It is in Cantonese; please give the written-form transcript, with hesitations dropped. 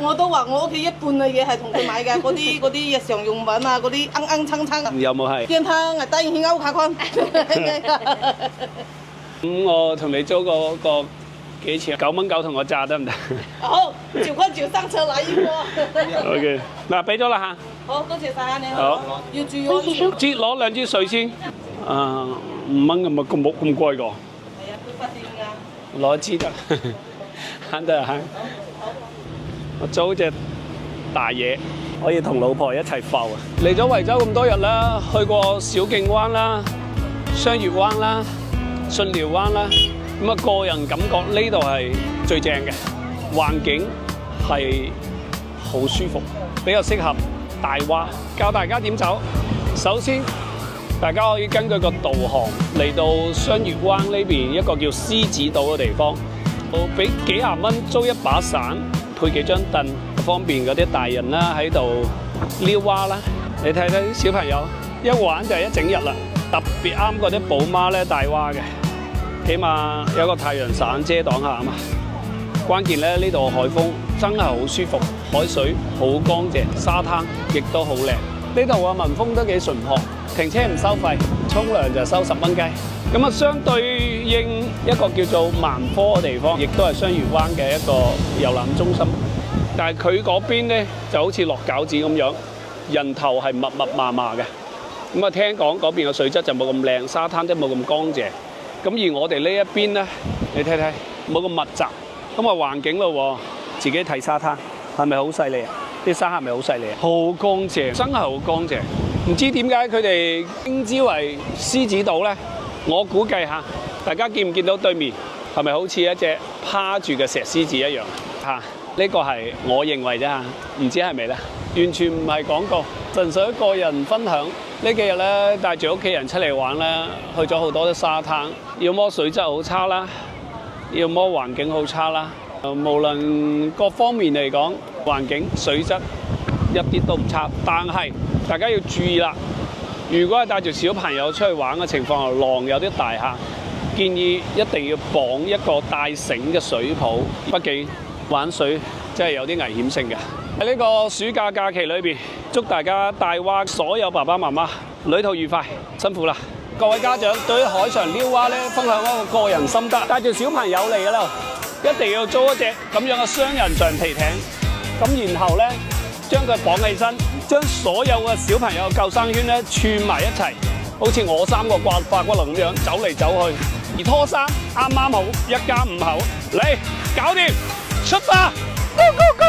我都話我屋企一半嘅嘢係同佢買嘅，嗰啲日常用品啊，嗰啲鏗鏗有冇係？驚他答應去歐卡坤。咁我同你租個幾錢？9蚊9同我炸得唔得？好，9塊9上車來一鍋。OK， 嗱俾咗啦嚇。好，多謝晒你。好，要注意安全。攞2支水先。5蚊咁啊，咁貴個。係啊，佢發電㗎。攞1支得，慳得啊慳。我租隻大嘢，可以同老婆一齊浮啊！嚟咗惠州咁多日啦，去過小徑灣啦、雙月灣啦、巽寮灣啦，咁啊個人感覺呢度係最正嘅，環境係好舒服，比較適合大蛙。教大家點走，首先大家可以根據個導航嚟到雙月灣呢邊一個叫獅子島嘅地方，我俾幾廿蚊租一把傘。配幾張凳，方便嗰啲大人啦喺度撩蛙啦。你睇睇啲小朋友一玩就係一整日啦，特別啱嗰啲寶媽咧帶蛙嘅，起碼有個太陽傘遮擋下啊嘛。關鍵咧呢度海風真係好舒服，海水好乾淨，沙灘亦都好靚。呢度嘅民風都幾淳樸，停車唔收費，沖涼就收10蚊雞。咁啊，相對應一個叫做萬科嘅地方，亦都係雙月灣嘅一個遊覽中心。但係佢嗰邊咧就好似落餃子咁樣，人頭係密密麻麻嘅。咁啊，聽講嗰邊嘅水質就冇咁靚，沙灘都冇咁乾淨。咁而我哋呢一邊咧，你睇睇冇咁密集，咁啊環境咯喎，自己睇沙灘係咪好犀利啊？啲沙係咪好犀利啊？好乾淨，真係好乾淨。唔知點解佢哋稱之為獅子島咧？我估計下，大家見唔見到對面係咪好似一隻趴住嘅石獅子一樣嚇？呢個係我認為啫嚇，唔知係咪咧？完全唔係廣告，純粹個人分享。呢幾日咧帶住屋企人出嚟玩咧，去咗好多啲沙灘，要麼水質好差啦，要麼環境好差啦。無論各方面嚟講，環境水質一啲都唔差，但係大家要注意啦。如果係帶住小朋友出去玩嘅情況下，浪有啲大嚇，建議一定要綁一個帶繩嘅水泡，畢竟玩水真係有啲危險性嘅。喺呢個暑假假期裏邊，祝大家帶蛙所有爸爸媽媽旅途愉快，辛苦啦！各位家長對於海上撩蛙咧，分享一個個人心得，帶住小朋友嚟嘅啦，一定要租一隻咁樣嘅雙人橡皮艇，咁然後咧將佢綁起身。將所有嘅小朋友救生圈咧串埋一齊，好似我3個化骨龍咁樣走嚟走去，而拖衫啱啱好，1家5口嚟搞掂，出發 ，Go Go Go！